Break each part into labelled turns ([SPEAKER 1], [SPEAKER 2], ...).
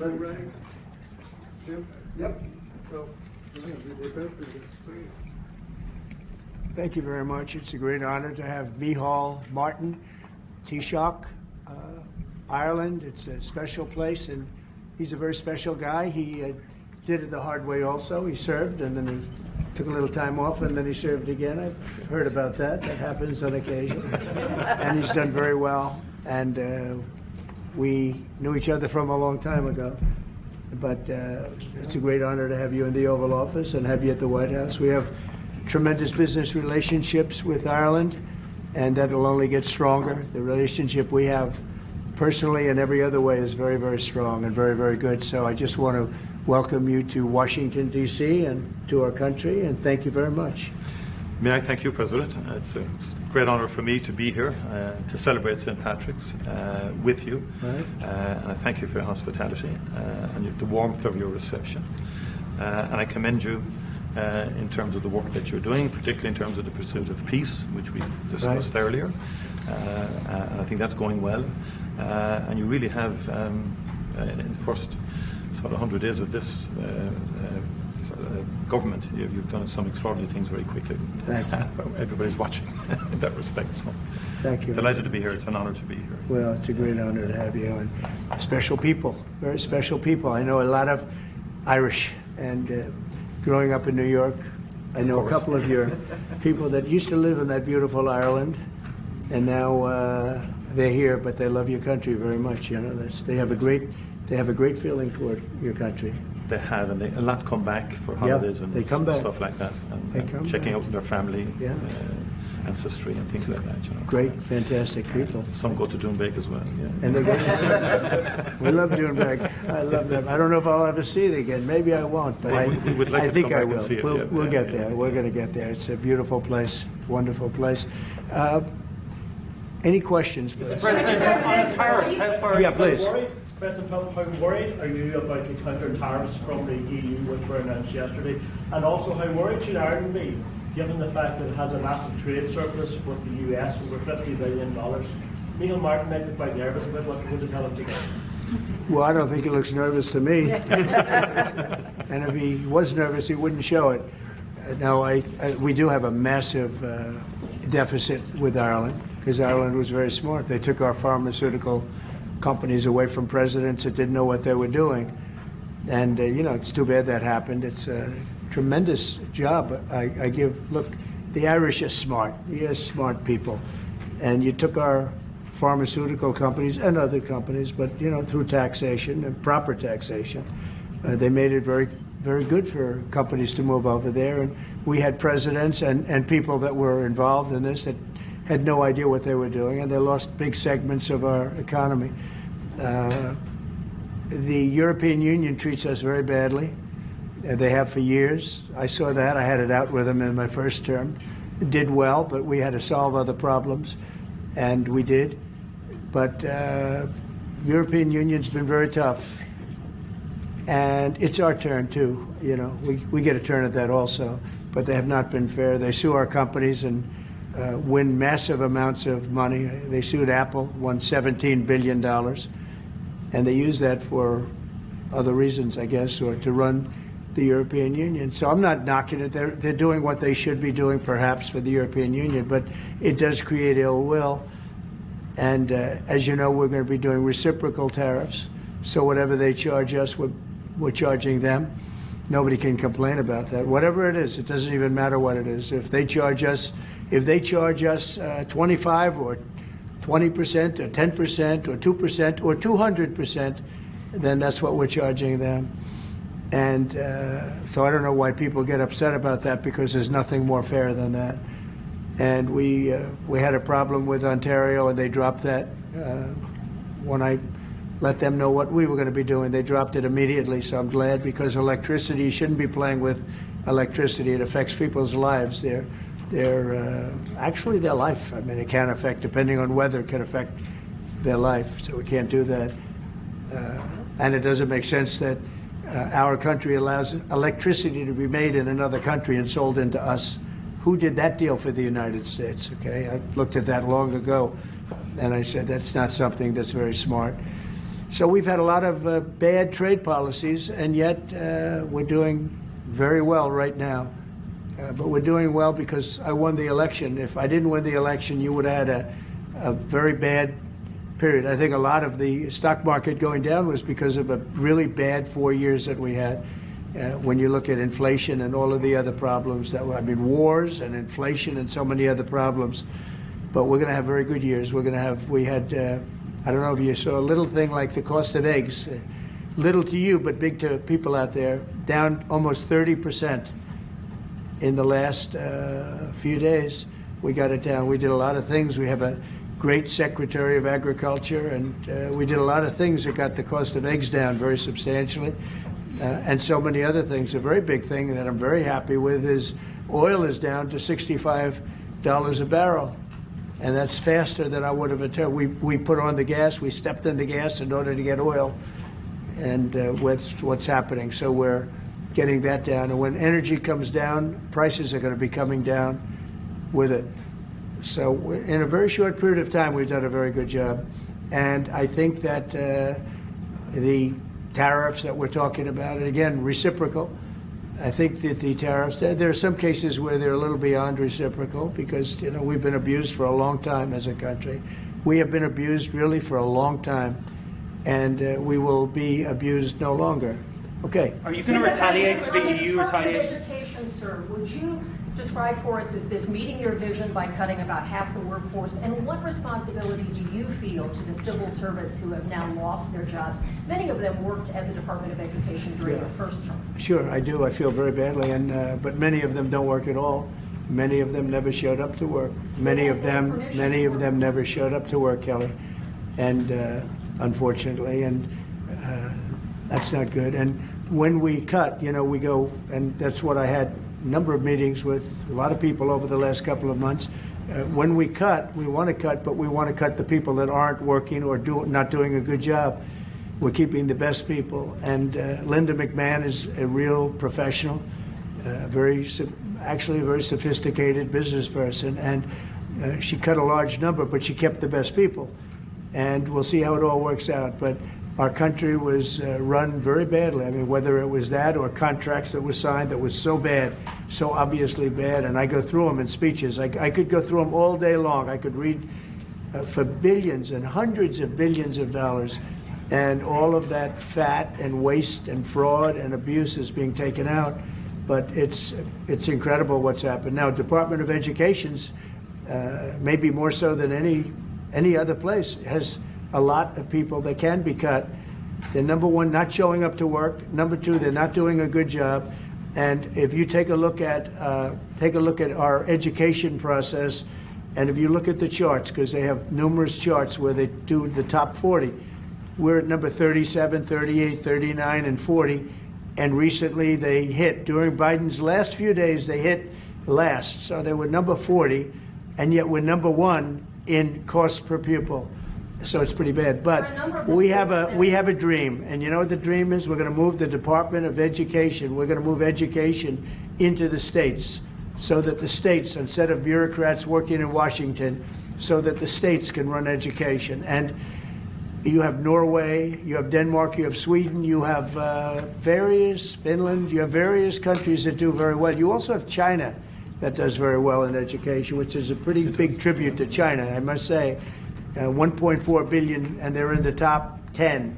[SPEAKER 1] Ready? Jim? Yep. So,
[SPEAKER 2] thank you very much. It's a great honor to have Micheál Martin, Taoiseach, Ireland. It's a special place, and he's a very special guy. He did it the hard way also. He served, and then he took a little time off, and then he served again. I've heard about that. That happens on occasion. And he's done very well. And we knew each other from a long time ago. But it's a great honor to have you in the Oval Office and have you at the White House. We have tremendous business relationships with Ireland, and that will only get stronger. The relationship we have personally and every other way is very, very strong and very, very good. So I just want to welcome you to Washington, D.C. and to our country, and thank you very much.
[SPEAKER 3] May I thank you, President. It's a great honour for me to be here to celebrate St. Patrick's with you.
[SPEAKER 2] Right.
[SPEAKER 3] And I thank you for your hospitality and the warmth of your reception. And I commend you in terms of the work that you're doing, particularly in terms of the pursuit of peace, which we discussed earlier. And I think that's going well. And you really have, in the first sort of 100 days of this government, you've done some extraordinary things very quickly.
[SPEAKER 2] Thank you.
[SPEAKER 3] Everybody's watching in that respect. So
[SPEAKER 2] Thank you.
[SPEAKER 3] Delighted to be here. It's an honour to be here.
[SPEAKER 2] Well, it's a great honor to have you, and special people, very special people. I know a lot of Irish, and growing up in New York, I know a couple of your people that used to live in that beautiful Ireland, and now they're here, but they love your country very much. You know, they have a great feeling toward your country.
[SPEAKER 3] They have, and a lot come back for holidays and
[SPEAKER 2] they come back.
[SPEAKER 3] Stuff like that, and checking out their family, ancestry, and things like that. You know.
[SPEAKER 2] Great, fantastic people.
[SPEAKER 3] Some go to Doonbeg as well. Yeah.
[SPEAKER 2] And they go. We love Doonbeg. I love them. I don't know if I'll ever see it again. Maybe I won't, but
[SPEAKER 3] we would like
[SPEAKER 2] I
[SPEAKER 3] to
[SPEAKER 2] think
[SPEAKER 3] come
[SPEAKER 2] I
[SPEAKER 3] back
[SPEAKER 2] will.
[SPEAKER 3] and see it.
[SPEAKER 2] We'll get there. We're going to get there. It's a beautiful place, wonderful place. Any questions?
[SPEAKER 4] Mr. President, on tariffs, how far are you
[SPEAKER 2] please.
[SPEAKER 4] President Trump, how worried are you about the counter tariffs from the EU, which were announced yesterday? And also, how worried should Ireland be, given the fact that it has a massive trade surplus with the US, over $50 billion? Micheál Martin might be quite nervous about what you're going to tell him today.
[SPEAKER 2] Well, I don't think he looks nervous to me. And if he was nervous, he wouldn't show it. No, we do have a massive deficit with Ireland, because Ireland was very smart. They took our pharmaceutical companies away from presidents that didn't know what they were doing. And, it's too bad that happened. It's a tremendous job I give. Look, the Irish are smart. You're smart people. And you took our pharmaceutical companies and other companies, but, through taxation and proper taxation, they made it very, very good for companies to move over there. And we had presidents and people that were involved in this that had no idea what they were doing, and they lost big segments of our economy. The European Union treats us very badly. They have for years. I saw that. I had it out with them in my first term. It did well, but we had to solve other problems, and we did. But European Union's been very tough, and it's our turn too. We get a turn at that also, but they have not been fair. They sue our companies and win massive amounts of money. They sued Apple, won $17 billion, and they use that for other reasons, I guess, or to run the European Union. So I'm not knocking it. They're doing what they should be doing, perhaps, for the European Union, but it does create ill will. And as you know, we're going to be doing reciprocal tariffs. So whatever they charge us, we're charging them. Nobody can complain about that. Whatever it is, it doesn't even matter what it is. If they charge us 25 or 20% or 10% or 2% or 200%, then that's what we're charging them. And so I don't know why people get upset about that, because there's nothing more fair than that. And we had a problem with Ontario, and they dropped that when I let them know what we were going to be doing. They dropped it immediately, so I'm glad, because electricity, you shouldn't be playing with electricity. It affects people's lives. Actually their life. I mean, it can affect, depending on weather, it can affect their life. So we can't do that. And it doesn't make sense that our country allows electricity to be made in another country and sold into us. Who did that deal for the United States? Okay, I looked at that long ago, and I said that's not something that's very smart. So we've had a lot of bad trade policies, and yet we're doing very well right now. But we're doing well because I won the election. If I didn't win the election, you would have had a very bad period. I think a lot of the stock market going down was because of a really bad 4 years that we had. When you look at inflation and all of the other problems that were, I mean, wars and inflation and so many other problems. But we're going to have very good years. We had, I don't know if you saw a little thing like the cost of eggs, little to you, but big to people out there, down almost 30% in the last few days. We got it down. We did a lot of things. We have a great Secretary of Agriculture, and we did a lot of things that got the cost of eggs down very substantially, and so many other things. A very big thing that I'm very happy with is oil is down to $65 a barrel, and that's faster than I would have anticipated. We put on the gas. We stepped in the gas in order to get oil, and what's happening. So we're getting that down, and when energy comes down, prices are going to be coming down with it. So in a very short period of time, we've done a very good job. And I think that the tariffs that we're talking about, and again, reciprocal, I think that the tariffs, there are some cases where they're a little beyond reciprocal because, we've been abused for a long time as a country. We have been abused really for a long time, and we will be abused no longer. Okay.
[SPEAKER 5] Are you going to retaliate to the EU retaliation?
[SPEAKER 6] Education, sir, would you describe for us, is this meeting your vision by cutting about half the workforce? And what responsibility do you feel to the civil servants who have now lost their jobs? Many of them worked at the Department of Education during the first term.
[SPEAKER 2] Sure, I do. I feel very badly, but many of them don't work at all. Many of them never showed up to work. Many of them never showed up to work, Kelly, and unfortunately, and that's not good. And when we cut, we go, and that's what I had a number of meetings with a lot of people over the last couple of months. When we cut, we want to cut, but we want to cut the people that aren't working or not doing a good job. We're keeping the best people. And Linda McMahon is a real professional, actually a very sophisticated business person. And she cut a large number, but she kept the best people. And we'll see how it all works out. But our country was run very badly. I mean, whether it was that or contracts that were signed that was so bad, so obviously bad. And I go through them in speeches. I could go through them all day long. I could read for billions and hundreds of billions of dollars. And all of that fat and waste and fraud and abuse is being taken out. But it's incredible what's happened. Now, Department of Education's, maybe more so than any other place, has a lot of people that can be cut. They're, number one, not showing up to work. Number two, they're not doing a good job. And if you take a look at our education process, and if you look at the charts, because they have numerous charts where they do the top 40, we're at number 37, 38, 39, and 40. And recently they hit, during Biden's last few days, they hit last. So they were number 40, and yet we're number one in cost per pupil. So it's pretty bad. But we have a dream. And you know what the dream is? We're going to move the Department of Education. We're going to move education into the states so that the states, instead of bureaucrats working in Washington, so that the states can run education. And you have Norway, you have Denmark, you have Sweden, you have Finland, you have various countries that do very well. You also have China that does very well in education, which is a pretty big tribute to China, I must say. 1.4 billion, and they're in the top 10,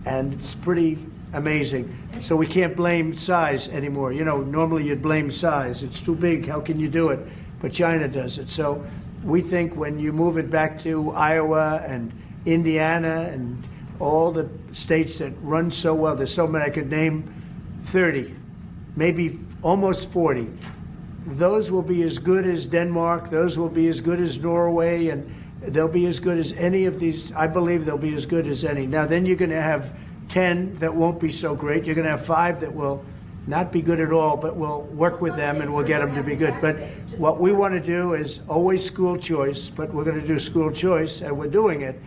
[SPEAKER 2] and it's pretty amazing. So we can't blame size anymore. Normally you'd blame size. It's too big. How can you do it? But China does it. So we think when you move it back to Iowa and Indiana and all the states that run so well, there's so many, I could name 30, maybe almost 40. Those will be as good as Denmark. Those will be as good as Norway, and they'll be as good as any of these. I believe they'll be as good as any. Now, then you're going to have 10 that won't be so great. You're going to have 5 that will not be good at all, but we'll work with them and we'll get them to be good. But what we want to do is always school choice, but we're going to do school choice, and we're doing it.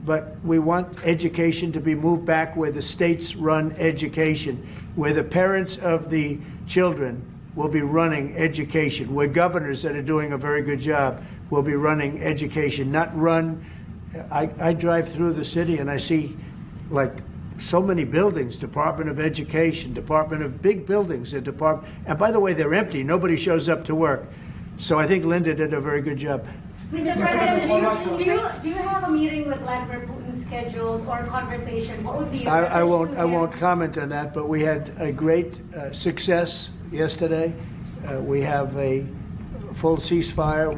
[SPEAKER 2] But we want education to be moved back where the states run education, where the parents of the children will be running education, where governors that are doing a very good job will be running education, not run. I drive through the city and I see like so many buildings, Department of Education, Department of big buildings, and by the way, they're empty. Nobody shows up to work. So I think Linda did a very good job.
[SPEAKER 7] Mr. President, do you have a meeting with Vladimir Putin scheduled or a conversation? What would be your
[SPEAKER 2] I won't comment on that, but we had a great success yesterday. We have a full ceasefire.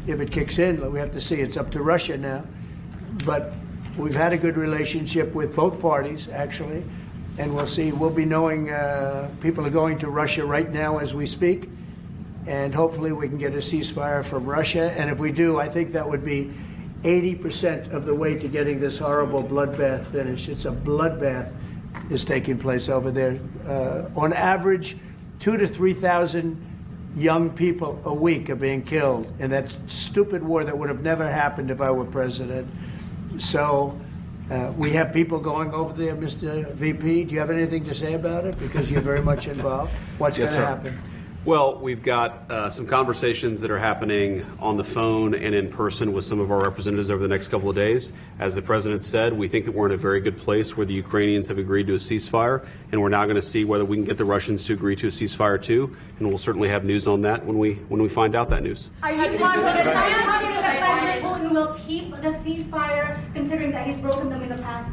[SPEAKER 2] If it kicks in, we have to see. It's up to Russia now. But we've had a good relationship with both parties, actually, and we'll see. We'll be knowing people are going to Russia right now as we speak, and hopefully we can get a ceasefire from Russia. And if we do, I think that would be 80% of the way to getting this horrible bloodbath finished. It's a bloodbath is taking place over there. On average, 2,000 to 3,000 young people a week are being killed in that stupid war that would have never happened if I were president. So we have people going over there. Mr. VP, do you have anything to say about it? Because you're very much involved. What's going to happen?
[SPEAKER 8] Well, we've got some conversations that are happening on the phone and in person with some of our representatives over the next couple of days. As the President said, we think that we're in a very good place where the Ukrainians have agreed to a ceasefire, and we're now going to see whether we can get the Russians to agree to a ceasefire too, and we'll certainly have news on that when we find out that news.
[SPEAKER 7] Are you confident that President Putin will keep the ceasefire, considering that he's broken them in the past?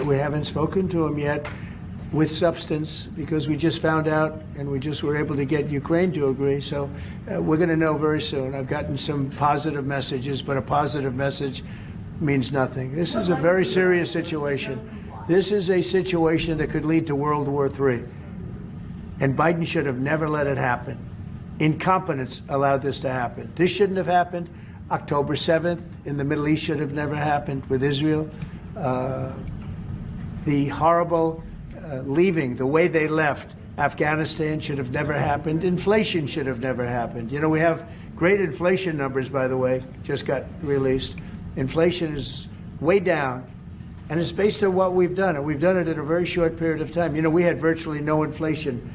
[SPEAKER 2] We haven't spoken to him yet with substance, because we just found out and we just were able to get Ukraine to agree. So we're going to know very soon. I've gotten some positive messages, but a positive message means nothing. This is a very serious situation. This is a situation that could lead to World War III. And Biden should have never let it happen. Incompetence allowed this to happen. This shouldn't have happened. October 7th in the Middle East should have never happened with Israel. The horrible leaving, the way they left Afghanistan should have never happened. Inflation should have never happened. You know, we have great inflation numbers, by the way, just got released. Inflation is way down, and it's based on what we've done, and we've done it in a very short period of time. You know, we had virtually no inflation.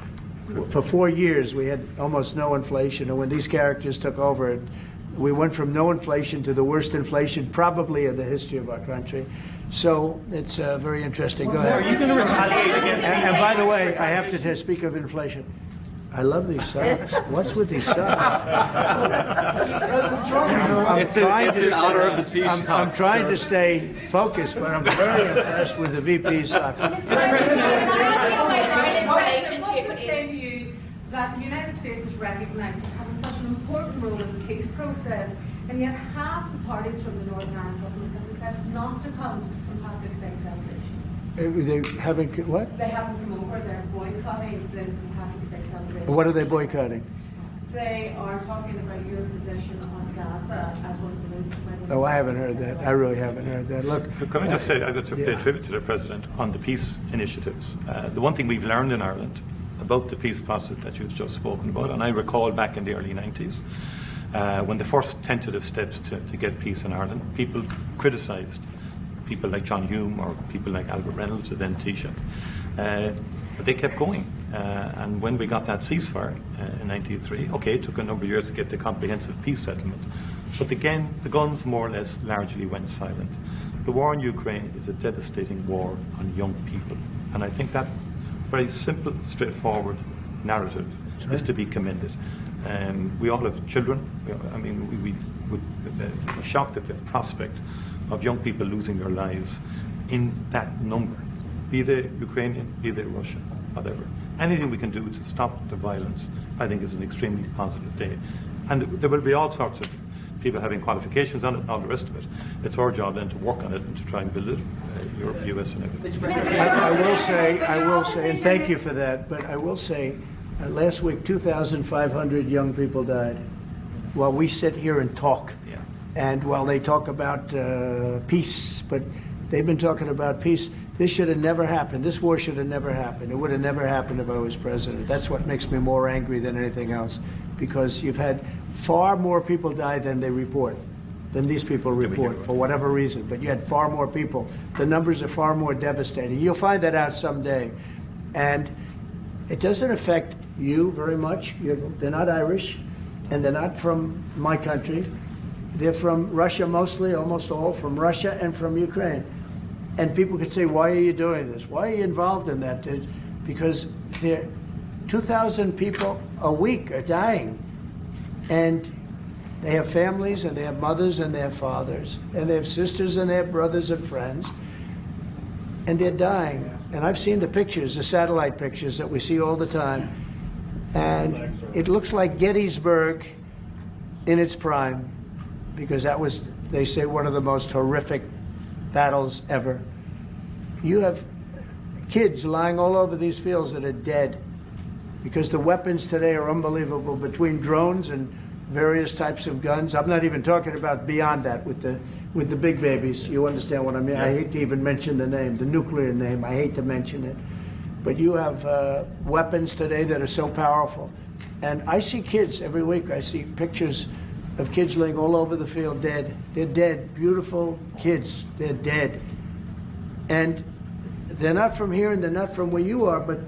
[SPEAKER 2] For 4 years, we had almost no inflation, and when these characters took over, we went from no inflation to the worst inflation probably in the history of our country. So it's very interesting. Go ahead.
[SPEAKER 5] Are you going to retaliate against
[SPEAKER 2] And by the way, I have to speak of inflation. I love these socks. What's with these socks?
[SPEAKER 8] It's in honor of the Taoiseach.
[SPEAKER 2] I'm trying to stay focused, but I'm very impressed with the VP's socks.
[SPEAKER 9] That the United States is recognized as having such an important role in the peace process, and yet half the parties from the Northern Ireland government have decided not to come to St. Patrick's Day celebrations.
[SPEAKER 2] They haven't what?
[SPEAKER 9] They haven't come over. They're boycotting the St. Patrick's Day celebrations.
[SPEAKER 2] What are they boycotting?
[SPEAKER 9] They are talking about your position on Gaza as one of the reasons why.
[SPEAKER 2] Oh, I haven't heard that. I really haven't heard that. Look,
[SPEAKER 3] can I just say, I got to pay tribute to the President on the peace initiatives. The one thing we've learned in Ireland about the peace process that you've just spoken about, and I recall back in the early 90s, when the first tentative steps to get peace in Ireland, people criticised people like John Hume or people like Albert Reynolds, the then Taoiseach. But they kept going. And when we got that ceasefire in 1993, okay, it took a number of years to get the comprehensive peace settlement. But again, the guns more or less largely went silent. The war in Ukraine is a devastating war on young people. And I think that very simple, straightforward narrative is to be commended. We all have children. I mean, we would be shocked at the prospect of young people losing their lives in that number, be they Ukrainian, be they Russian, whatever. Anything we can do to stop the violence, I think, is an extremely positive day. And there will be all sorts of people having qualifications on it and all the rest of it. It's our job then to work on it and to try and build it, Europe, US and everything.
[SPEAKER 2] I will say, and thank you for that, but I will say, last week 2,500 young people died while we sit here and talk.
[SPEAKER 3] Yeah.
[SPEAKER 2] And while they talk about peace, but they've been talking about peace. This should have never happened. This war should have never happened. It would have never happened if I was president. That's what makes me more angry than anything else, because you've had far more people die than they report, than these people report, for whatever reason. But you had far more people. The numbers are far more devastating. You'll find that out someday. And it doesn't affect you very much. They're not Irish, and they're not from my country. They're from Russia mostly, almost all from Russia and from Ukraine. And people could say, why are you doing this? Why are you involved in that? Because 2,000 people a week are dying. And they have families, and they have mothers, and they have fathers, and they have sisters, and they have brothers and friends. And they're dying. And I've seen the pictures, the satellite pictures that we see all the time. And it looks like Gettysburg in its prime, because that was, they say, one of the most horrific battles ever. You have kids lying all over these fields that are dead because the weapons today are unbelievable, between drones and various types of guns. I'm not even talking about beyond that with the big babies. You understand what I mean? I hate to even mention the name, the nuclear name. I hate to mention it. But you have weapons today that are so powerful. And I see kids every week. I see pictures of kids laying all over the field dead. They're dead. Beautiful kids. They're dead. And they're not from here and they're not from where you are, but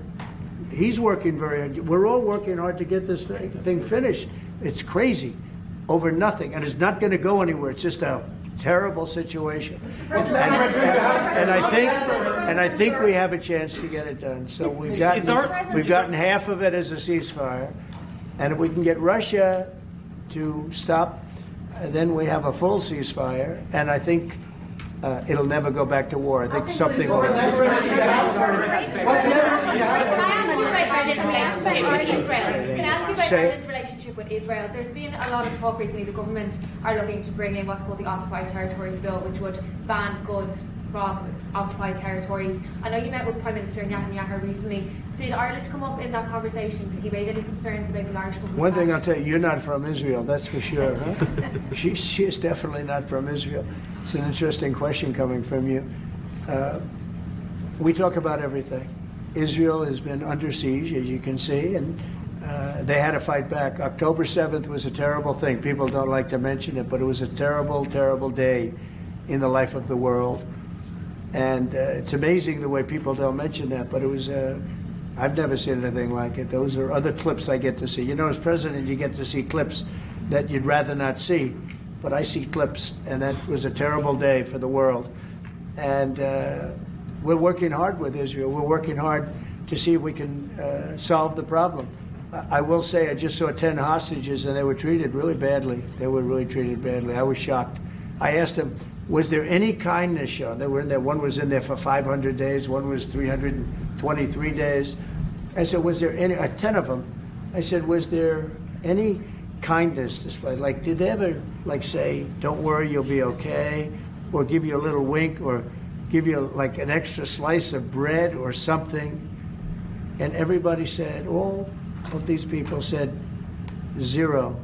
[SPEAKER 2] he's working very hard. We're all working hard to get this thing finished. It's crazy over nothing, and it's not going to go anywhere. It's just a terrible situation. And I think we have a chance to get it done. So we've gotten half of it as a ceasefire, and if we can get Russia to stop, then we have a full ceasefire, and I think it'll never go back to war. I think something will happen.
[SPEAKER 10] Can I ask you about Ireland's relationship with Israel? There's been a lot of talk recently. The government are looking to bring in what's called the Occupied Territories Bill, which would ban goods from occupied territories. I know you met with Prime Minister Netanyahu recently. Did Ireland come up in that conversation? Did he raise any concerns about the Irish government?
[SPEAKER 2] One thing I'll tell you, you're not from Israel, that's for sure, huh? She's definitely not from Israel. It's an interesting question coming from you. We talk about everything. Israel has been under siege, as you can see, and they had to fight back. October 7th was a terrible thing. People don't like to mention it, but it was a terrible, terrible day in the life of the world. And it's amazing the way people don't mention that, but it was, I've never seen anything like it. Those are other clips I get to see. You know, as president, you get to see clips that you'd rather not see, but I see clips, and that was a terrible day for the world. And we're working hard with Israel. We're working hard to see if we can solve the problem. I will say I just saw 10 hostages, and they were treated really badly. They were really treated badly. I was shocked. I asked them, was there any kindness shown? They were in there. One was in there for 500 days. One was 323 days. I said, was there any, 10 of them, I said, was there any kindness displayed? Like, did they ever, like, say, don't worry, you'll be okay? Or give you a little wink, or give you, like, an extra slice of bread or something? And everybody said, all of these people said, zero.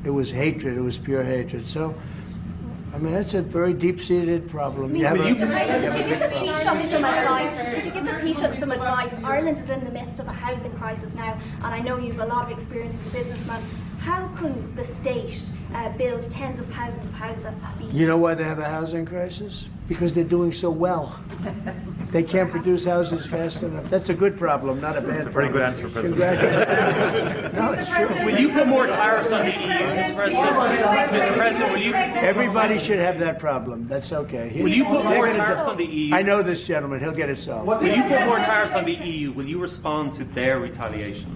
[SPEAKER 2] It was hatred. It was pure hatred. So, I mean, that's a very deep-seated problem.
[SPEAKER 11] Could you give the Taoiseach some advice? Ireland is in the midst of a housing crisis now, and I know you have a lot of experience as a businessman. How can the state build tens of thousands of houses at speed?
[SPEAKER 2] You know why they have a housing crisis? Because they're doing so well. They can't produce houses fast enough. That's a good problem, not a bad problem.
[SPEAKER 3] That's a pretty good answer, President.
[SPEAKER 2] No, it's true.
[SPEAKER 5] Will you put more tariffs on the EU, Mr. President? Mr. President, will you?
[SPEAKER 2] Everybody should have that problem. That's okay.
[SPEAKER 5] Will you put more tariffs on the EU?
[SPEAKER 2] I know this gentleman. He'll get it solved.
[SPEAKER 5] Will you put more tariffs on the EU? Will you respond to their retaliation?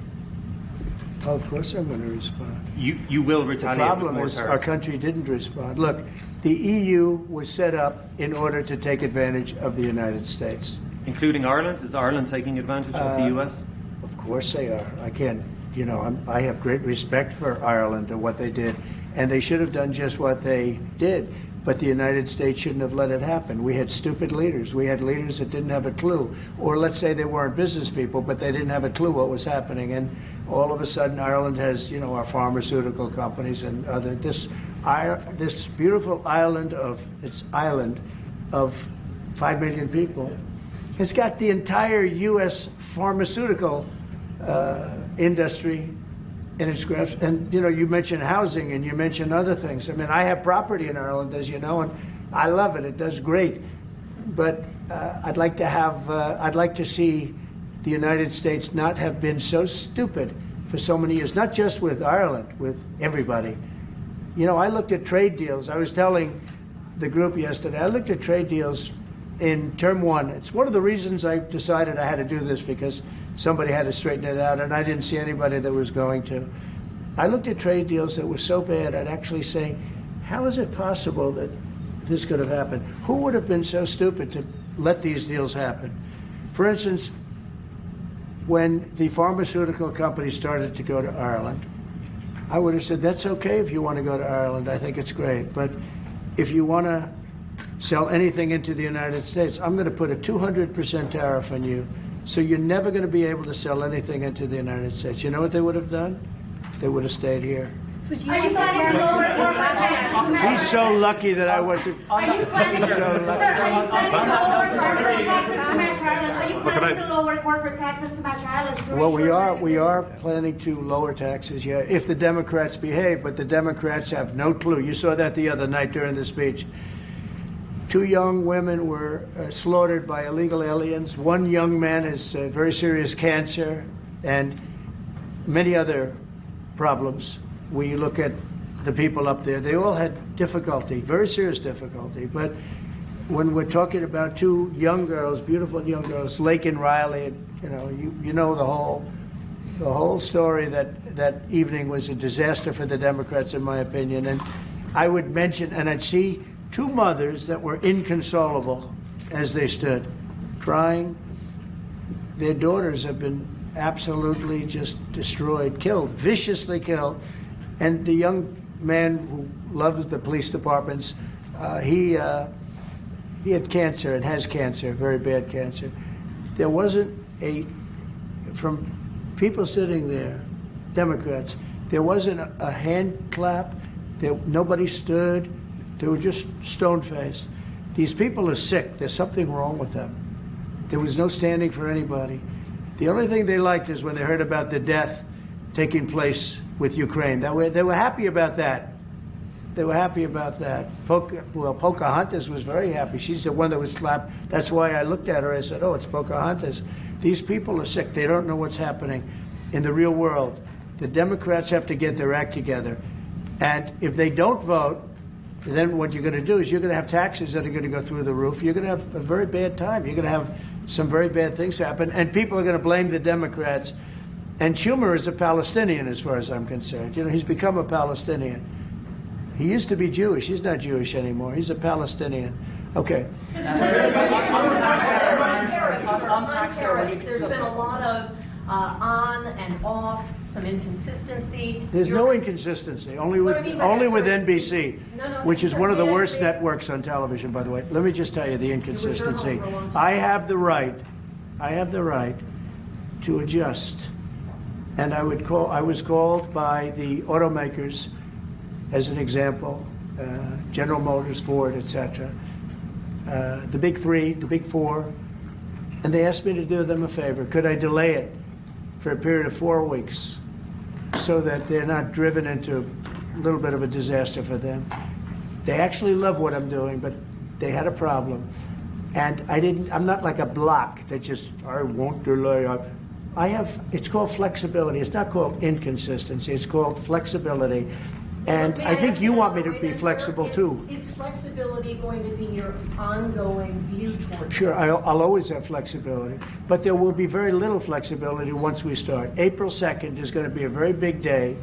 [SPEAKER 2] Oh, of course I'm going to respond.
[SPEAKER 5] You will retaliate.
[SPEAKER 2] The problem
[SPEAKER 5] with more
[SPEAKER 2] is
[SPEAKER 5] tariffs.
[SPEAKER 2] our country didn't respond. Look, the EU was set up in order to take advantage of the United States.
[SPEAKER 5] Including Ireland? Is Ireland taking advantage of the US?
[SPEAKER 2] Of course they are. I can't, you know, I have great respect for Ireland and what they did. And they should have done just what they did. But the United States shouldn't have let it happen. We had stupid leaders. We had leaders that didn't have a clue. Or let's say they weren't business people, but they didn't have a clue what was happening. And all of a sudden, Ireland has, you know, our pharmaceutical companies and other this beautiful island of 5 million people has got the entire U.S. pharmaceutical industry in its grasp. And, you know, you mentioned housing and you mentioned other things. I mean, I have property in Ireland, as you know, and I love it. It does great. But I'd like to see the United States not have been so stupid for so many years, not just with Ireland, with everybody. You know, I looked at trade deals. I was telling the group yesterday, I looked at trade deals in term one. It's one of the reasons I decided I had to do this, because somebody had to straighten it out, and I didn't see anybody that was going to. I looked at trade deals that were so bad, I'd actually say, how is it possible that this could have happened? Who would have been so stupid to let these deals happen? For instance, when the pharmaceutical companies started to go to Ireland, I would have said, that's okay if you want to go to Ireland. I think it's great. But if you want to sell anything into the United States, I'm going to put a 200% tariff on you. So you're never going to be able to sell anything into the United States. You know what they would have done? They would have stayed here.
[SPEAKER 11] So do you want to lower corporate taxes?
[SPEAKER 2] He's so lucky that I wasn't.
[SPEAKER 7] Are you planning to lower corporate taxes to match Ireland?
[SPEAKER 2] Well, we are planning to lower taxes, yeah, if the Democrats behave, but the Democrats have no clue. You saw that the other night during the speech. 2 young women were slaughtered by illegal aliens. 1 young man has very serious cancer, and many other problems. We look at the people up there, they all had difficulty, very serious difficulty. But when we're talking about 2 young girls, beautiful young girls, Lake and Riley, you know the whole story. That evening was a disaster for the Democrats, in my opinion. And I would mention, and I'd see 2 mothers that were inconsolable as they stood, crying. Their daughters have been absolutely just destroyed, killed, viciously killed. And the young man who loves the police departments, he had cancer and has cancer, very bad cancer. There wasn't from people sitting there, Democrats, there wasn't a hand clap. Nobody stood. They were just stone-faced. These people are sick. There's something wrong with them. There was no standing for anybody. The only thing they liked is when they heard about the death taking place with Ukraine. They were happy about that. They were happy about that. Pocahontas was very happy. She's the one that was slapped. That's why I looked at her. I said, oh, it's Pocahontas. These people are sick. They don't know what's happening in the real world. The Democrats have to get their act together. And if they don't vote, then what you're going to do is you're going to have taxes that are going to go through the roof. You're going to have a very bad time. You're going to have some very bad things happen. And people are going to blame the Democrats. And Schumer is a Palestinian, as far as I'm concerned. He's become a Palestinian. He used to be Jewish. He's not Jewish anymore. He's a Palestinian. Okay.
[SPEAKER 6] On tariffs, there's been a lot of on and off, some inconsistency.
[SPEAKER 2] There's no inconsistency, only with NBC, which is one of the worst networks on television, by the way. Let me just tell you the inconsistency. I have the right to adjust. And I was called by the automakers, as an example, General Motors, Ford, etc., the big 3, the big 4, and they asked me to do them a favor. Could I delay it for a period of 4 weeks so that they're not driven into a little bit of a disaster for them? They actually love what I'm doing, but they had a problem. And I'm not like a block that just, I won't delay. It's called flexibility. It's not called inconsistency. It's called flexibility. And I think you want me to be flexible too.
[SPEAKER 6] Is flexibility going to be your ongoing view toward?
[SPEAKER 2] Sure, I'll always have flexibility. But there will be very little flexibility once we start. April 2nd is going to be a very big day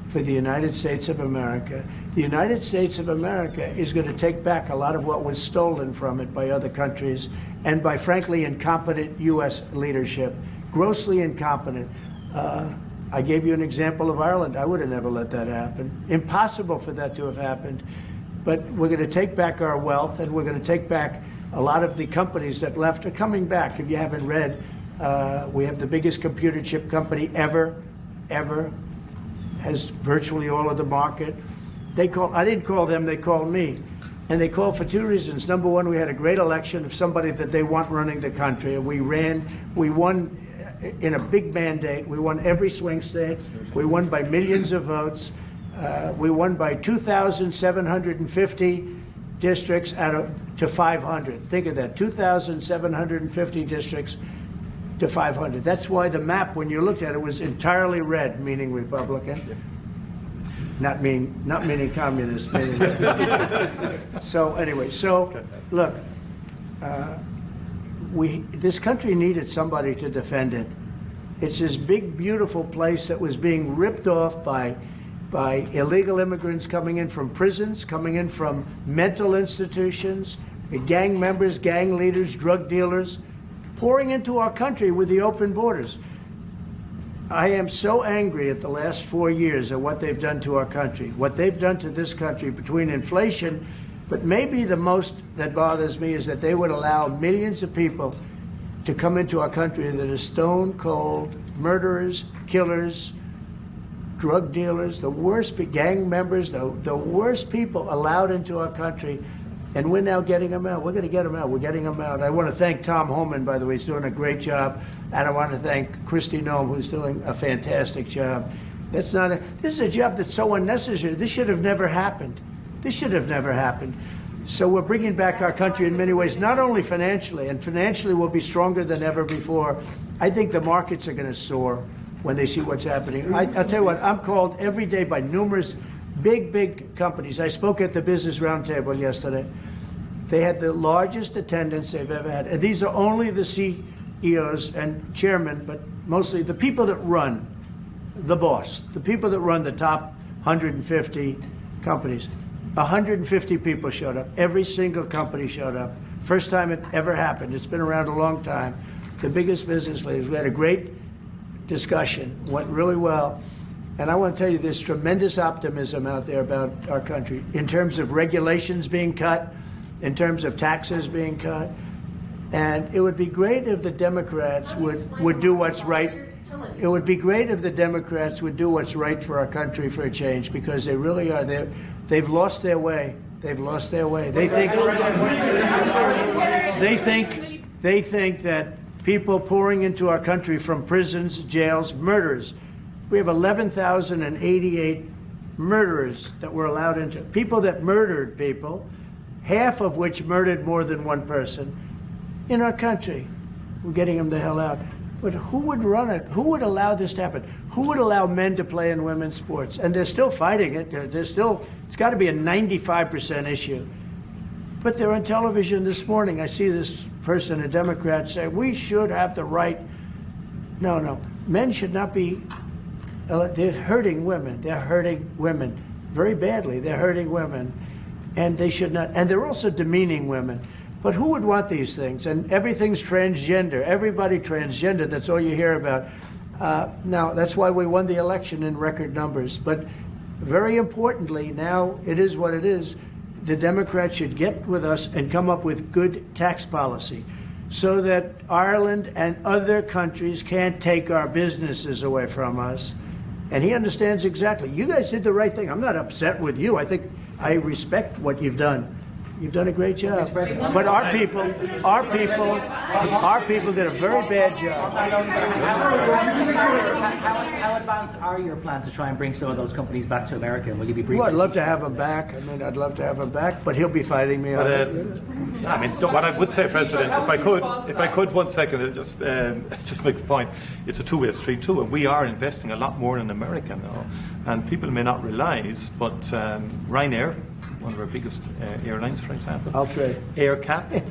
[SPEAKER 2] for the United States of America. The United States of America is going to take back a lot of what was stolen from it by other countries and by, frankly, incompetent U.S. leadership. Grossly incompetent. I gave you an example of Ireland. I would have never let that happen. Impossible for that to have happened. But we're going to take back our wealth, and we're going to take back a lot of the companies that left are coming back. If you haven't read, we have the biggest computer chip company ever, has virtually all of the market. I didn't call them, they called me. And they called for 2 reasons. Number one, we had a great election of somebody that they want running the country. And we won in a big mandate. We won every swing state. We won by millions of votes. We won by 2,750 districts to 500. Think of that, 2,750 districts to 500. That's why the map, when you looked at it, was entirely red, meaning Republican. Not meaning communist. Meaning so anyway, look, this country needed somebody to defend it. It's this big, beautiful place that was being ripped off by illegal immigrants coming in from prisons, coming in from mental institutions, gang members, gang leaders, drug dealers, pouring into our country with the open borders. I am so angry at the last 4 years at what they've done to our country, what they've done to this country between inflation, but maybe the most that bothers me is that they would allow millions of people to come into our country that are stone cold murderers, killers, drug dealers, the worst gang members, the worst people allowed into our country. And we're now getting them out. We're going to get them out. We're getting them out. I want to thank Tom Homan, by the way. He's doing a great job. And I want to thank Christy Noem, who's doing a fantastic job. This is a job that's so unnecessary. This should have never happened. This should have never happened. So we're bringing back our country in many ways, not only financially, and financially we'll be stronger than ever before. I think the markets are going to soar when they see what's happening. I'll tell you what, I'm called every day by numerous big companies. I spoke at the Business Roundtable yesterday. They had the largest attendance they've ever had. And these are only the CEOs and chairmen, but mostly the people that run the boss, the people that run the top 150 companies. 150 people showed up. Every single company showed up. First time it ever happened. It's been around a long time. The biggest business leaders. We had a great discussion. Went really well. And I want to tell you, there's tremendous optimism out there about our country in terms of regulations being cut, in terms of taxes being cut. And it would be great if the Democrats would do what's right. It would be great if the Democrats would do what's right for our country for a change, because they really are. They've lost their way. They've lost their way. They think that people pouring into our country from prisons, jails, murders. We have 11,088 murderers that were allowed into. People that murdered people, half of which murdered more than one person in our country. We're getting them the hell out. But who would run it? Who would allow this to happen? Who would allow men to play in women's sports? And they're still fighting it. It's got to be a 95% issue. But they're on television this morning. I see this person, a Democrat, say, we should have the right. No. Men should not be. They're hurting women. They're hurting women very badly. They're hurting women. And they should not. And they're also demeaning women. But who would want these things? And everything's transgender. Everybody transgender. That's all you hear about. Now, that's why we won the election in record numbers. But very importantly, now it is what it is. The Democrats should get with us and come up with good tax policy so that Ireland and other countries can't take our businesses away from us. And he understands exactly. You guys did the right thing. I'm not upset with you. I respect what you've done. You've done a great job. But our people did a very bad job.
[SPEAKER 5] How advanced are your plans to try and bring some of those companies back to America? Will you be briefing?
[SPEAKER 2] Well, I'd love to have him back. I'd love to have him back, but he'll be fighting me on it.
[SPEAKER 3] What I would say, President, if I could 1 second, just make the point. It's a two-way street too, and we are investing a lot more in America now. And people may not realise, but Ryanair, one of our biggest airlines, for example, AirCap,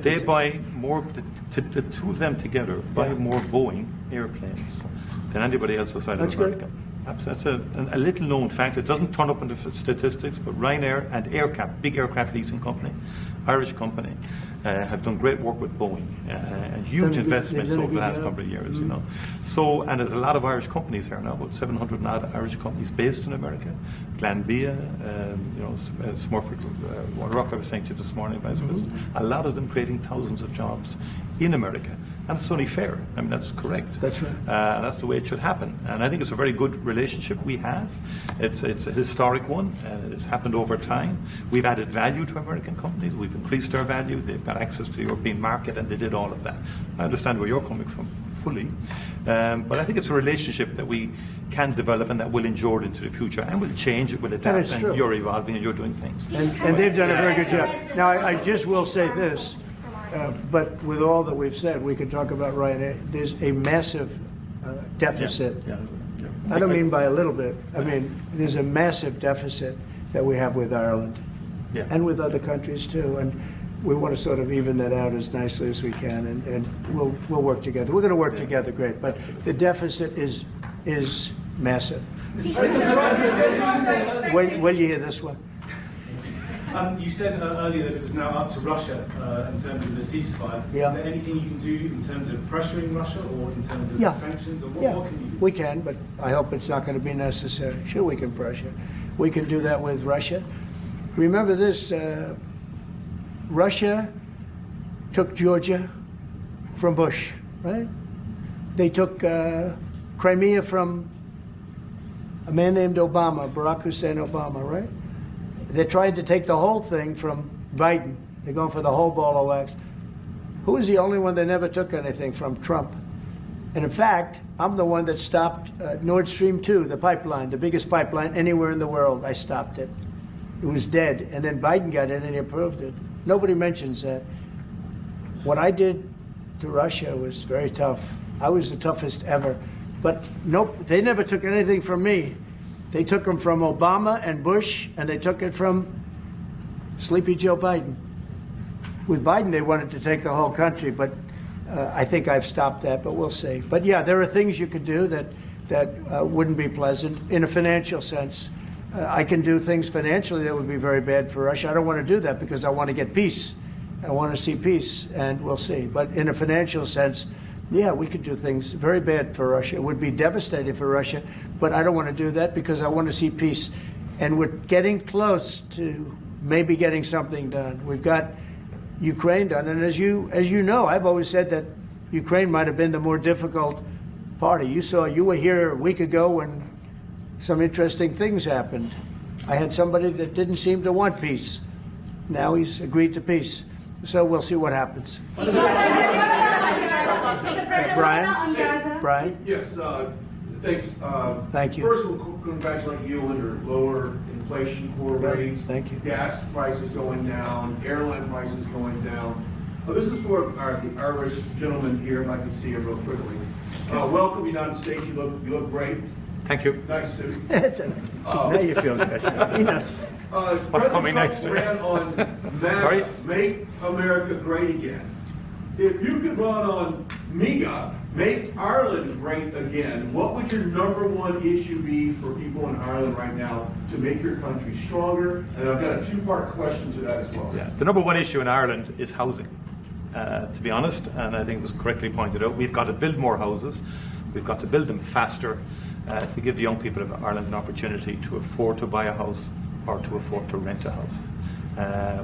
[SPEAKER 3] they buy more. The two of them together buy more Boeing airplanes than anybody else outside of America. That's a little known fact. It doesn't turn up in the statistics, but Ryanair and AirCap, big aircraft leasing company, Irish company, have done great work with Boeing and huge investments over the last couple of years. You know, so and there's a lot of Irish companies here now, about 700 odd Irish companies based in America. Glanbia, Smurfit, Waterrock, I was saying to you this morning, Vice President. A lot of them creating thousands of jobs in America. And it's only fair. That's correct.
[SPEAKER 2] That's right.
[SPEAKER 3] That's the way it should happen. And I think it's a very good relationship we have. It's a historic one. It's happened over time. We've added value to American companies. We've increased our value. They've got access to the European market, and they did all of that. I understand where you're coming from fully. But I think it's a relationship that we can develop and that will endure into the future. And will change, it will adapt. And you're evolving and you're doing things.
[SPEAKER 2] And they've done a very good job. Now, I just will say this. But with all that we've said, we can talk about Ryanair. There's a massive deficit. I don't mean by a little bit. I mean, there's a massive deficit that we have with Ireland and with other countries too. And we want to sort of even that out as nicely as we can, and we'll work together. We're going to work together great, but the deficit is massive. Will you hear this one?
[SPEAKER 12] You said earlier that it was now up to Russia in terms of the ceasefire.
[SPEAKER 2] Yeah.
[SPEAKER 12] Is there anything you can do in terms of pressuring Russia or in terms of sanctions? Or what can you do?
[SPEAKER 2] We can, but I hope it's not going to be necessary. Sure, we can pressure. We can do that with Russia. Remember this, Russia took Georgia from Bush, right? They took Crimea from a man named Obama, Barack Hussein Obama, right? They tried to take the whole thing from Biden. They're going for the whole ball of wax. Who was the only one that never took anything from? Trump. And in fact, I'm the one that stopped Nord Stream 2, the pipeline, the biggest pipeline anywhere in the world. I stopped it. It was dead. And then Biden got in and he approved it. Nobody mentions that. What I did to Russia was very tough. I was the toughest ever. But nope, they never took anything from me. They took them from Obama and Bush, and they took it from Sleepy Joe Biden. With Biden, they wanted to take the whole country, but I think I've stopped that, but we'll see. But yeah, there are things you could do that wouldn't be pleasant in a financial sense. I can do things financially that would be very bad for Russia. I don't want to do that because I want to get peace. I want to see peace, and we'll see. But in a financial sense, yeah, we could do things very bad for Russia. It would be devastating for Russia, but I don't want to do that because I want to see peace. And we're getting close to maybe getting something done. We've got Ukraine done, and as you know, I've always said that Ukraine might have been the more difficult party. You were here a week ago when some interesting things happened. I had somebody that didn't seem to want peace. Now he's agreed to peace. So we'll see what happens. Brian?
[SPEAKER 1] Yes, thanks.
[SPEAKER 2] Thank you.
[SPEAKER 1] First, we'll congratulate you on your lower inflation core rates.
[SPEAKER 2] Thank you.
[SPEAKER 1] Gas prices going down, airline prices going down. This is for the Irish gentleman here, if I can see it real quickly. Welcome, United States. You look great.
[SPEAKER 3] Thank you.
[SPEAKER 1] Nice to.
[SPEAKER 2] Now you feel good. He knows.
[SPEAKER 3] What's coming next?
[SPEAKER 1] Ran on MAGA, Make America Great Again. If you could run on MEGA, Make Ireland Great Again, what would your number one issue be for people in Ireland right now to make your country stronger? And I've got a two-part question to that as well.
[SPEAKER 3] Yeah, the number one issue in Ireland is housing, to be honest, and I think it was correctly pointed out. We've got to build more houses. We've got to build them faster to give the young people of Ireland an opportunity to afford to buy a house or to afford to rent a house.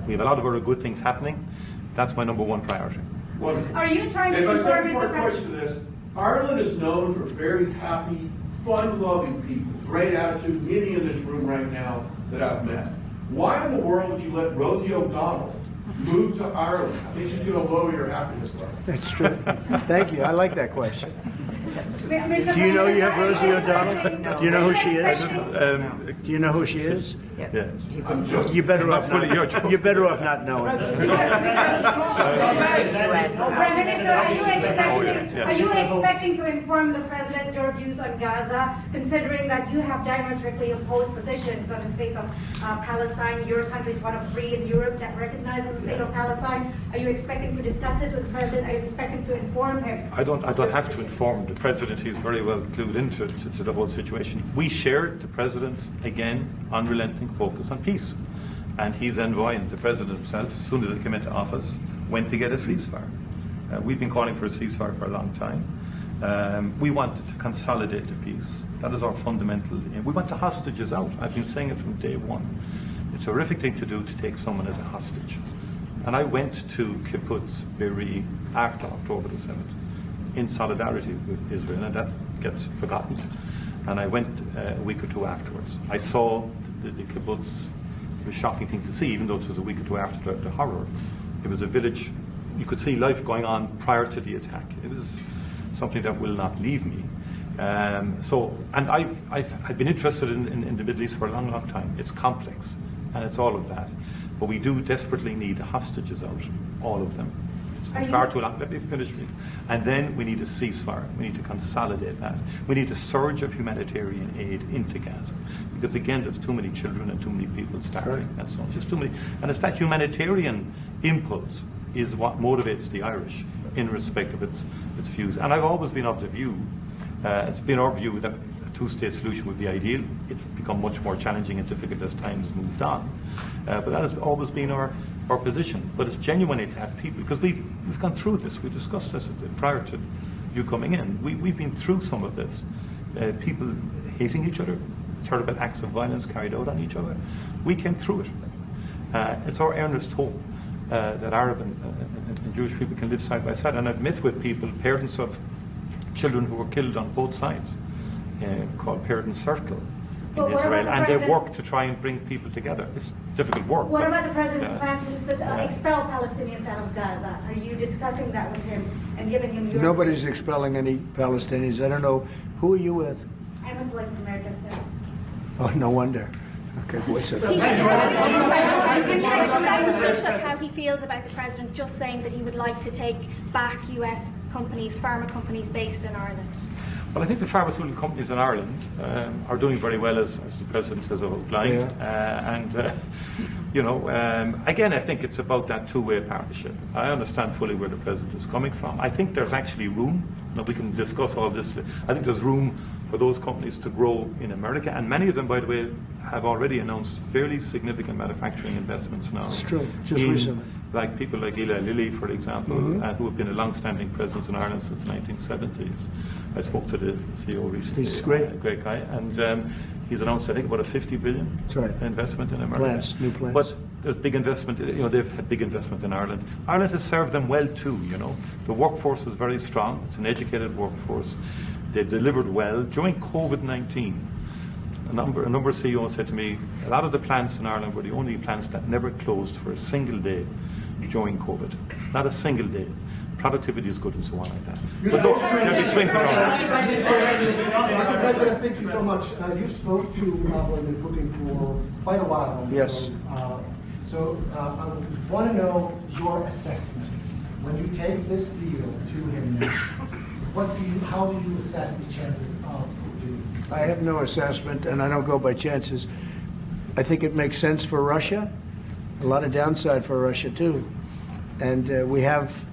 [SPEAKER 3] We have a lot of other good things happening. That's my number one priority.
[SPEAKER 1] Wonderful.
[SPEAKER 7] Are you trying to
[SPEAKER 1] and my
[SPEAKER 7] confirm
[SPEAKER 1] second part question to this, Ireland is known for very happy, fun-loving people, great attitude, many in this room right now that I've met. Why in the world would you let Rosie O'Donnell move to Ireland? I think she's going to lower your happiness level.
[SPEAKER 2] That's true. Thank you. I like that question.
[SPEAKER 7] Do
[SPEAKER 2] you know you have Rosie O'Donnell? Do you know who she is? Do you know who she is?
[SPEAKER 3] Yeah.
[SPEAKER 2] You're better off not knowing.
[SPEAKER 7] Prime Minister, are you expecting to inform the President your views on Gaza, considering that you have diametrically opposed positions on the state of Palestine? Your country is one of three in Europe that recognizes the state of Palestine. Are you expecting to discuss this with the President? Are you expecting to inform him?
[SPEAKER 3] I don't have to inform the President. He's very well clued into the whole situation. We shared the President's, again, unrelenting focus on peace. And he's envoying, the President himself, as soon as he came into office, went to get a ceasefire. We've been calling for a ceasefire for a long time. We wanted to consolidate the peace. That is our fundamental aim. We want the hostages out. I've been saying it from day one. It's a horrific thing to do to take someone as a hostage. And I went to Kibbutz Be'eri after October the 7th in solidarity with Israel, and that gets forgotten. And I went a week or two afterwards. I saw the kibbutz. It was a shocking thing to see, even though it was a week or two after the horror. It was a village. You could see life going on prior to the attack. It was something that will not leave me. And I've been interested in the Middle East for a long, long time. It's complex, and it's all of that. But we do desperately need hostages out, all of them. It's been far too long. Let me finish. And then we need a ceasefire. We need to consolidate that. We need a surge of humanitarian aid into Gaza. Because again, there's too many children and too many people starving and so on. There's too many. And it's that humanitarian impulse is what motivates the Irish in respect of its views. And I've always been of the view, it's been our view that a two-state solution would be ideal. It's become much more challenging and difficult as time has moved on. But that has always been our position. But it's genuinely to have people, because we've gone through this. We discussed this prior to you coming in. We've been through some of this. People hating each other, terrible acts of violence carried out on each other. We came through it. It's our earnest hope that Arab and Jewish people can live side by side. And I've met with people, parents of children who were killed on both sides, called Parent Circle in Israel, and they work to try and bring people together. It's difficult work.
[SPEAKER 7] What about the President's plans to expel Palestinians out of Gaza? Are you discussing that with him and giving him your...
[SPEAKER 2] Nobody's expelling any Palestinians. I don't know. Who are you with?
[SPEAKER 7] I'm with Voice of America, sir.
[SPEAKER 2] Oh, no wonder. Okay, Voice of
[SPEAKER 11] Taoiseach, how he feels about the President just saying that he would like to take back US companies, pharma companies based in Ireland.
[SPEAKER 3] Well, I think the pharmaceutical companies in Ireland are doing very well, as the President has outlined. Again, I think it's about that two-way partnership. I understand fully where the President is coming from. I think there's actually room, we can discuss all this, I think there's room for those companies to grow in America, and many of them, by the way, have already announced fairly significant manufacturing investments now.
[SPEAKER 2] It's true, just recently.
[SPEAKER 3] Like people like Eli Lilly, for example, who have been a long-standing presence in Ireland since the 1970s. I spoke to the CEO recently.
[SPEAKER 2] He's great.
[SPEAKER 3] Great guy. And he's announced, I think, about a $50 billion investment in America.
[SPEAKER 2] New plants.
[SPEAKER 3] But there's big investment, they've had big investment in Ireland. Ireland has served them well too, The workforce is very strong. It's an educated workforce. They delivered well. During COVID-19, a number of CEOs said to me, a lot of the plants in Ireland were the only plants that never closed for a single day during COVID. Not a single day. Productivity is good and so on like that. But look, there'll be swings around.
[SPEAKER 13] Mr. President, thank you so much. You spoke to Vladimir Putin for quite a while on the phone. So I want to know your assessment. When you take this deal to him now, how do you assess the chances of doing this?
[SPEAKER 2] I have no assessment, and I don't go by chances. I think it makes sense for Russia. A lot of downside for Russia, too. And we have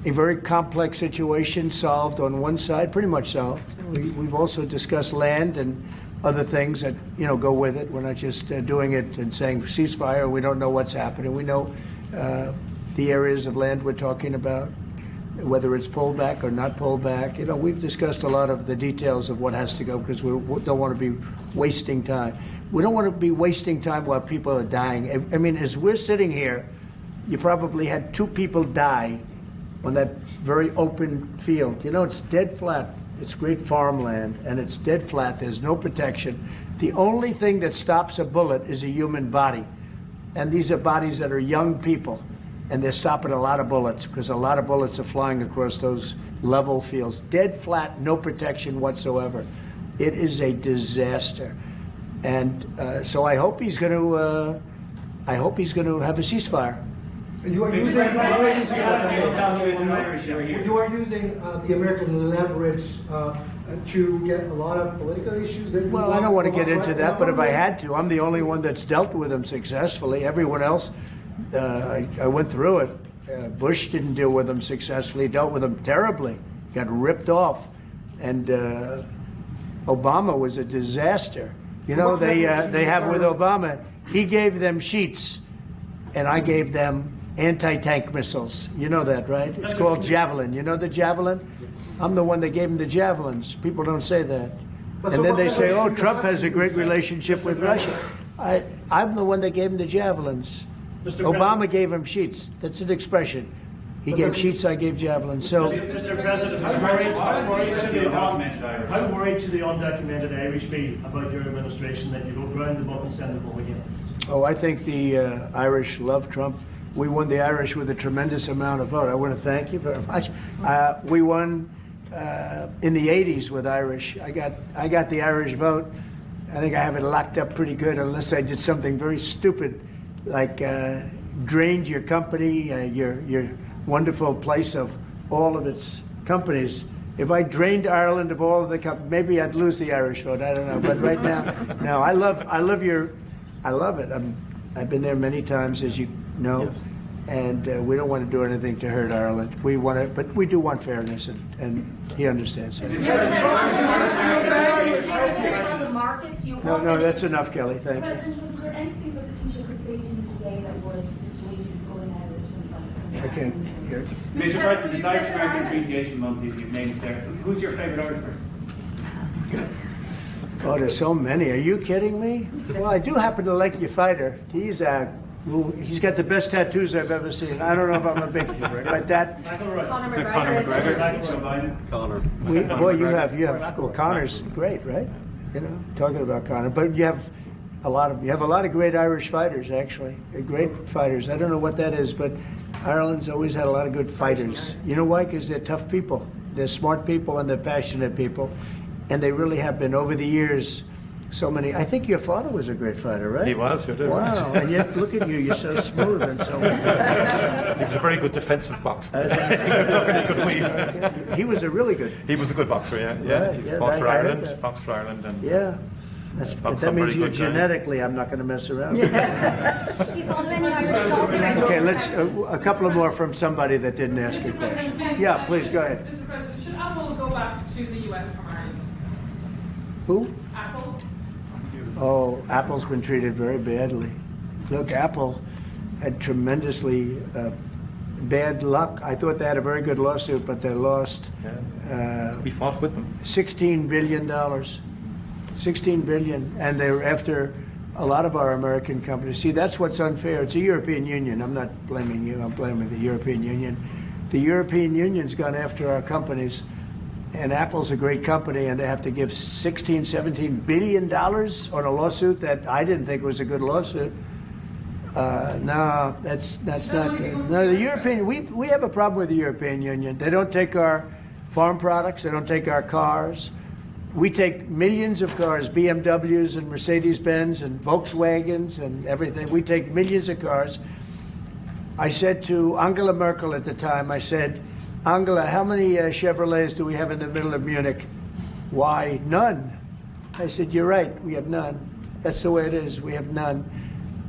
[SPEAKER 2] a very complex situation solved on one side, pretty much solved. We've also discussed land and other things that, go with it. We're not just doing it and saying ceasefire. We don't know what's happening. We know the areas of land we're talking about, whether it's pulled back or not pulled back. We've discussed a lot of the details of what has to go because we don't want to be wasting time. We don't want to be wasting time while people are dying. I mean, as we're sitting here, you probably had 2 people die on that very open field. It's dead flat. It's great farmland, and it's dead flat. There's no protection. The only thing that stops a bullet is a human body. And these are bodies that are young people. And they're stopping a lot of bullets because a lot of bullets are flying across those level fields. Dead flat, no protection whatsoever. It is a disaster. And so I hope he's going to have a ceasefire.
[SPEAKER 13] And you are using the American leverage to get a lot of political issues.
[SPEAKER 2] Well, I don't want to get into that, but if I had to, I'm the only one that's dealt with them successfully. Everyone else, I went through it. Bush didn't deal with them successfully, dealt with them terribly, got ripped off. And Obama was a disaster. They have with Obama, he gave them sheets, and I gave them anti-tank missiles. You know that, right? It's called Javelin. You know the Javelin? I'm the one that gave them the Javelins. People don't say that. And then they say, oh, Trump has a great relationship with Russia. I'm the one that gave him the Javelins. Obama gave him sheets. That's an expression. He gave sheets, I gave javelins. So,
[SPEAKER 4] Mr. President, how worried should the undocumented Irish be about your administration that you go round the buck and send them home again?
[SPEAKER 2] Oh, I think the Irish love Trump. We won the Irish with a tremendous amount of vote. I want to thank you very much. We won in the 80s with Irish. I got the Irish vote. I think I have it locked up pretty good unless I did something very stupid, like drained your company, your wonderful place of all of its companies. If I drained Ireland of all of the companies, maybe I'd lose the Irish vote. I don't know. But right now, no, I love it. I've been there many times, as you know, yes. And we don't want to do anything to hurt Ireland. We want to, but we do want fairness, and he understands that. No, that's enough, Kelly. Thank you.
[SPEAKER 11] Was there anything that the Taoiseach could say to you today that would dissuade you from going ahead with 25%?
[SPEAKER 2] I can't hear it.
[SPEAKER 14] Mr. President, it's Irish American Appreciation Month, you've named it there. Who's your favourite Irish person?
[SPEAKER 2] Oh, there's so many. Are you kidding me? Well, I do happen to like your fighter. He's got the best tattoos I've ever seen. I don't know if I'm a big, but that.
[SPEAKER 14] Conor McGregor.
[SPEAKER 2] Boy, you have. Well, Conor's great, right? You know, talking about Conor, but you have a lot of great Irish fighters, actually. Great fighters. I don't know what that is, but Ireland's always had a lot of good fighters. You know why? Because they're tough people. They're smart people and they're passionate people. And they really have been over the years. So many. I think your father was a great fighter, right?
[SPEAKER 3] He was. Sure did.
[SPEAKER 2] Wow! And yet, look at you. You're so smooth and so.
[SPEAKER 3] He was a very good defensive boxer. He could weave.
[SPEAKER 2] He was a really good.
[SPEAKER 3] He was a good boxer. Yeah.
[SPEAKER 2] Right, yeah.
[SPEAKER 3] Fought for Ireland. Boxed for Ireland. And
[SPEAKER 2] yeah. That means you genetically. I'm not going to mess around. Okay, let's a couple of more from somebody that didn't ask a question. Yeah, please go ahead.
[SPEAKER 15] Mr. President, should Apple go back to the U.S. from Ireland?
[SPEAKER 2] Who?
[SPEAKER 15] Apple.
[SPEAKER 2] Oh, Apple's been treated very badly. Look, Apple had tremendously bad luck. I thought they had a very good lawsuit, but they lost.
[SPEAKER 3] We fought with them.
[SPEAKER 2] $16 billion. $16 billion, and they were after a lot of our American companies. See, that's what's unfair. It's a European Union. I'm not blaming you. I'm blaming the European Union. The European Union's gone after our companies. And Apple's a great company, and they have to give $16, $17 billion on a lawsuit that I didn't think was a good lawsuit. No, that's not good. No, the European we have a problem with the European Union. They don't take our farm products. They don't take our cars. We take millions of cars, BMWs and Mercedes-Benz and Volkswagens and everything. We take millions of cars. I said to Angela Merkel at the time, I said, Angela, how many Chevrolets do we have in the middle of Munich? Why, none. I said, you're right, we have none. That's the way it is, we have none.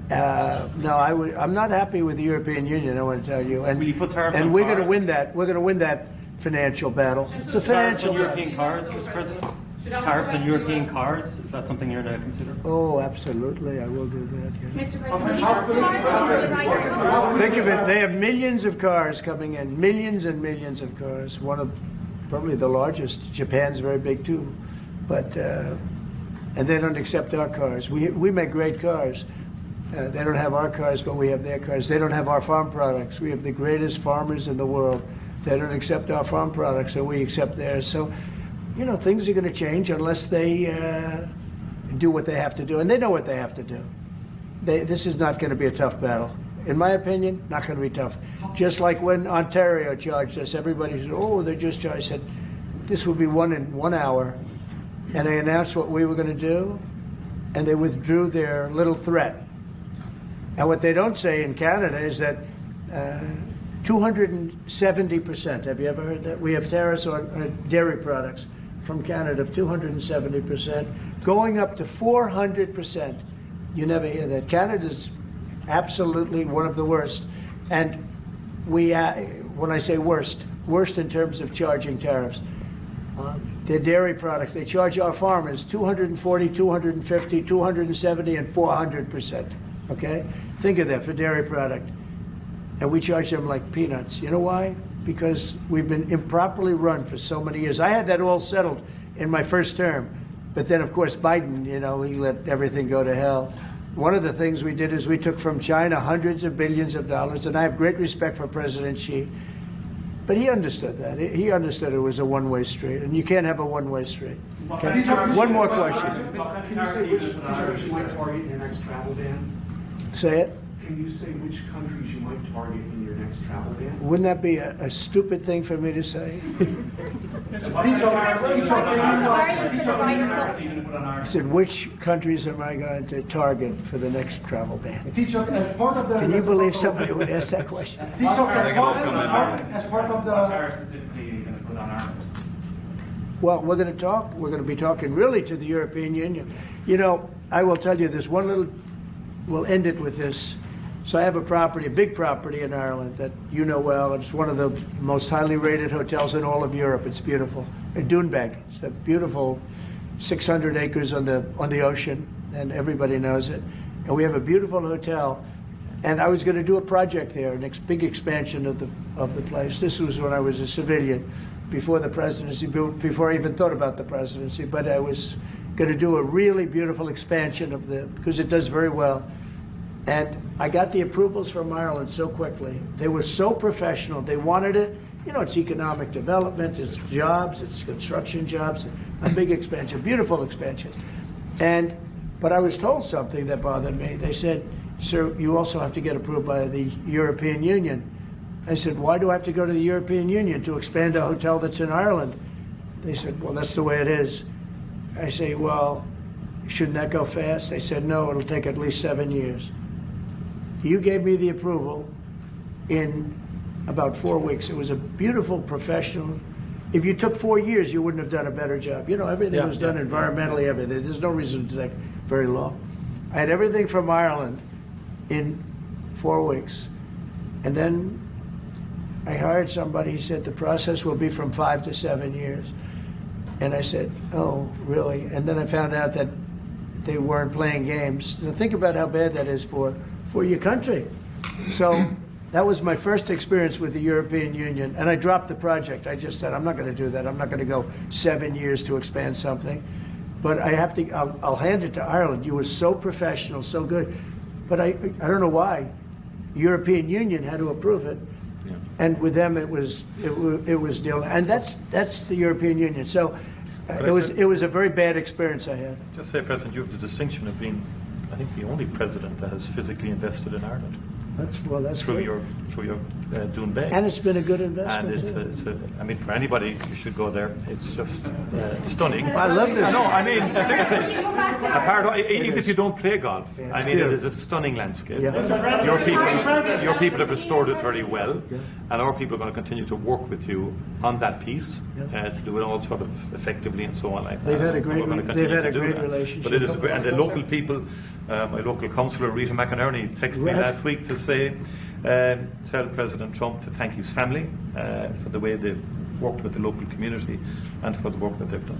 [SPEAKER 2] No, I'm not happy with the European Union, I want to tell you. And we're going to win that. We're going to win that financial battle. It's a financial
[SPEAKER 16] battle. European cars, Mr. President? Tariffs on European cars, is that something you're going to consider?
[SPEAKER 2] Oh, absolutely, I will do that. Yeah.
[SPEAKER 10] Mr. President,
[SPEAKER 2] think of it, they have millions of cars coming in, millions and millions of cars. One of probably the largest. Japan's very big too, but and they don't accept our cars. We make great cars. They don't have our cars, but we have their cars. They don't have our farm products. We have the greatest farmers in the world. They don't accept our farm products, and we accept theirs. So, you know, things are going to change unless they do what they have to do, and they know what they have to do. This is not going to be a tough battle. In my opinion, not going to be tough. Just like when Ontario charged us, everybody said, oh, they just charged. I said, this will be won in 1 hour. And they announced what we were going to do, and they withdrew their little threat. And what they don't say in Canada is that 270%, have you ever heard that? We have tariffs on dairy products from Canada of 270%, going up to 400%. You never hear that. Canada's absolutely one of the worst. And we, when I say worst in terms of charging tariffs. Their dairy products, they charge our farmers 240, 250, 270, and 400%. Okay? Think of that for dairy product. And we charge them like peanuts. You know why? Because we've been improperly run for so many years. I had that all settled in my first term. But then, of course, Biden, you know, he let everything go to hell. One of the things we did is we took from China hundreds of billions of dollars, and I have great respect for President Xi. But he understood that. He understood it was a one-way street, and you can't have a one-way street. Okay? One more question.
[SPEAKER 13] Can you say which country might target your next travel ban?
[SPEAKER 2] Say it.
[SPEAKER 17] can you say which countries you might target in your next travel ban?
[SPEAKER 2] Wouldn't that be a stupid thing for me to say? I said, which countries am I going to target for the next travel ban?
[SPEAKER 13] As part of the,
[SPEAKER 2] can you believe somebody would ask that question?
[SPEAKER 13] As part of the...
[SPEAKER 2] Well, we're going to talk. We're going to be talking really to the European Union. You know, I will tell you this one little. We'll end it with this. So I have a property, a big property in Ireland that you know well. It's one of the most highly rated hotels in all of Europe. It's beautiful. In Doonbeg. It's a beautiful 600 acres on the ocean, and everybody knows it. And we have a beautiful hotel. And I was going to do a project there, a big expansion of the place. This was when I was a civilian, before the presidency, before I even thought about the presidency. But I was going to do a really beautiful expansion of because it does very well. And I got the approvals from Ireland so quickly. They were so professional. They wanted it. You know, it's economic development, it's jobs, it's construction jobs, a big expansion, beautiful expansion. But I was told something that bothered me. They said, sir, you also have to get approved by the European Union. I said, why do I have to go to the European Union to expand a hotel that's in Ireland? They said, well, that's the way it is. I say, well, shouldn't that go fast? They said, no, it'll take at least 7 years. You gave me the approval in about 4 weeks. It was a beautiful professional. If you took 4 years, you wouldn't have done a better job. You know, everything was done environmentally, everything. There's no reason to take very long. I had everything from Ireland in 4 weeks. And then I hired somebody. He said the process will be from 5 to 7 years. And I said, oh, really? And then I found out that they weren't playing games. Now, think about how bad that is for your country. So that was my first experience with the European Union. And I dropped the project. I just said, I'm not going to do that. I'm not going to go 7 years to expand something. But I have to, I'll hand it to Ireland. You were so professional, so good. But I don't know why. European Union had to approve it. And with them, it was deal, and that's the European Union. So it was a very bad experience I had.
[SPEAKER 3] Just say, President, you have the distinction of being, I think, the only president that has physically invested in Ireland.
[SPEAKER 2] That's
[SPEAKER 3] through
[SPEAKER 2] good.
[SPEAKER 3] your Doonbeg.
[SPEAKER 2] And it's been a good investment.
[SPEAKER 3] And I mean, for anybody, you should go there. It's just stunning.
[SPEAKER 2] I love this.
[SPEAKER 3] No, I mean, even if you don't play golf, I mean, it is a stunning landscape. Yeah. Your people have restored it very well, and our people are going to continue to work with you on that piece to do it all sort of effectively and so on like that.
[SPEAKER 2] They've had a great relationship.
[SPEAKER 3] But it is and the local people. My local councillor, Rita McInerney, texted me last week to say, tell President Trump to thank his family for the way they've worked with the local community and for the work that they've done.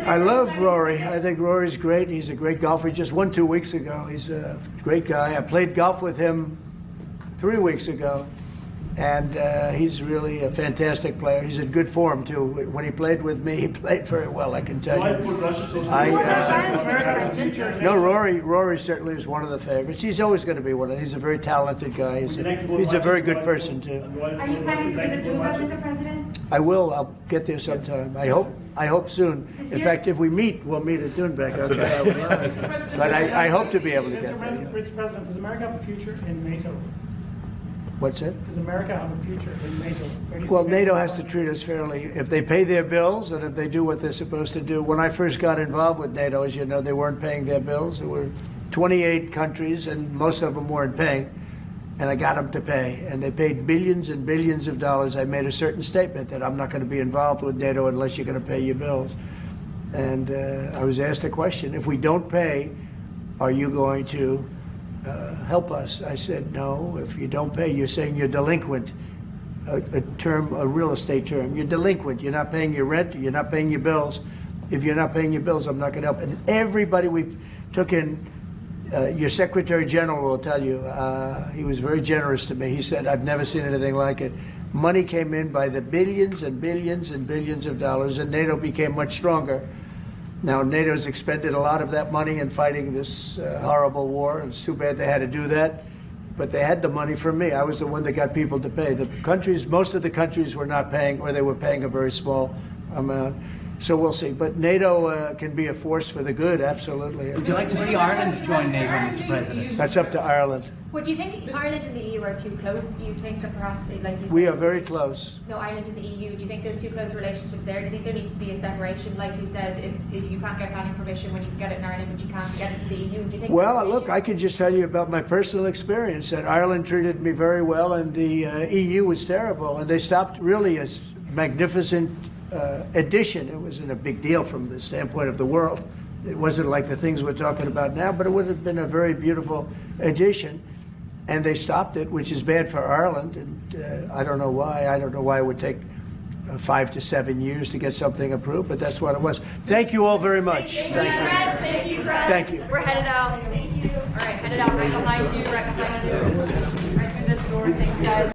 [SPEAKER 2] I love Rory. I think Rory's great. He's a great golfer. He just won 2 weeks ago. He's a great guy. I played golf with him 3 weeks ago. And he's really a fantastic player. He's in good form, too. When he played with me, he played very well, I can tell you. No, Rory certainly is one of the favorites. He's always going to be one of them. He's a very talented guy. He's a very good person, too.
[SPEAKER 7] Are you planning to visit Dubai, Mr. President?
[SPEAKER 2] I will. I'll get there sometime. I hope soon. In fact, if we meet, we'll meet at Doonbeg. Okay, but I hope to be able to get there.
[SPEAKER 18] Mr. President, does America have a future in NATO?
[SPEAKER 2] What's it?
[SPEAKER 18] Does America have a future in NATO?
[SPEAKER 2] Well, NATO has to treat us fairly. If they pay their bills and if they do what they're supposed to do. When I first got involved with NATO, as you know, they weren't paying their bills. There were 28 countries, and most of them weren't paying. And I got them to pay. And they paid billions and billions of dollars. I made a certain statement that I'm not going to be involved with NATO unless you're going to pay your bills. And I was asked a question. If we don't pay, are you going to help us? I said, no, if you don't pay, you're saying you're delinquent. A real estate term. You're delinquent. You're not paying your rent. You're not paying your bills. If you're not paying your bills, I'm not going to help. And everybody we took in, your Secretary General will tell you, he was very generous to me. He said, I've never seen anything like it. Money came in by the billions and billions and billions of dollars, and NATO became much stronger. Now, NATO's expended a lot of that money in fighting this horrible war. It's too bad they had to do that. But they had the money from me. I was the one that got people to pay. The countries, most of the countries were not paying, or they were paying a very small amount. So we'll see. But NATO can be a force for the good, absolutely.
[SPEAKER 5] Would you like to see Ireland join NATO, Mr. President?
[SPEAKER 2] That's up to Ireland.
[SPEAKER 10] Well, do you think Ireland and the EU are too close? Do you think that perhaps, like you said,
[SPEAKER 2] We are very close.
[SPEAKER 10] No, Ireland and the EU. Do you think there's too close a relationship there? Do you think there needs to be a separation, like you said, if you can't get planning permission when you can get it in Ireland, but you can't get it in the EU? Do you think?
[SPEAKER 2] Well, look, I can just tell you about my personal experience. That Ireland treated me very well, and the EU was terrible, and they stopped really a magnificent addition. It wasn't a big deal from the standpoint of the world. It wasn't like the things we're talking about now, but it would have been a very beautiful addition. And they stopped it, which is bad for Ireland. And I don't know why. I don't know why it would take 5 to 7 years to get something approved, but that's what it was. Thank you all very much.
[SPEAKER 11] Thank you.
[SPEAKER 2] Thank you.
[SPEAKER 11] We're headed out. Thank you. All right, headed out right behind you, right behind you. Right through this door. Thanks, guys.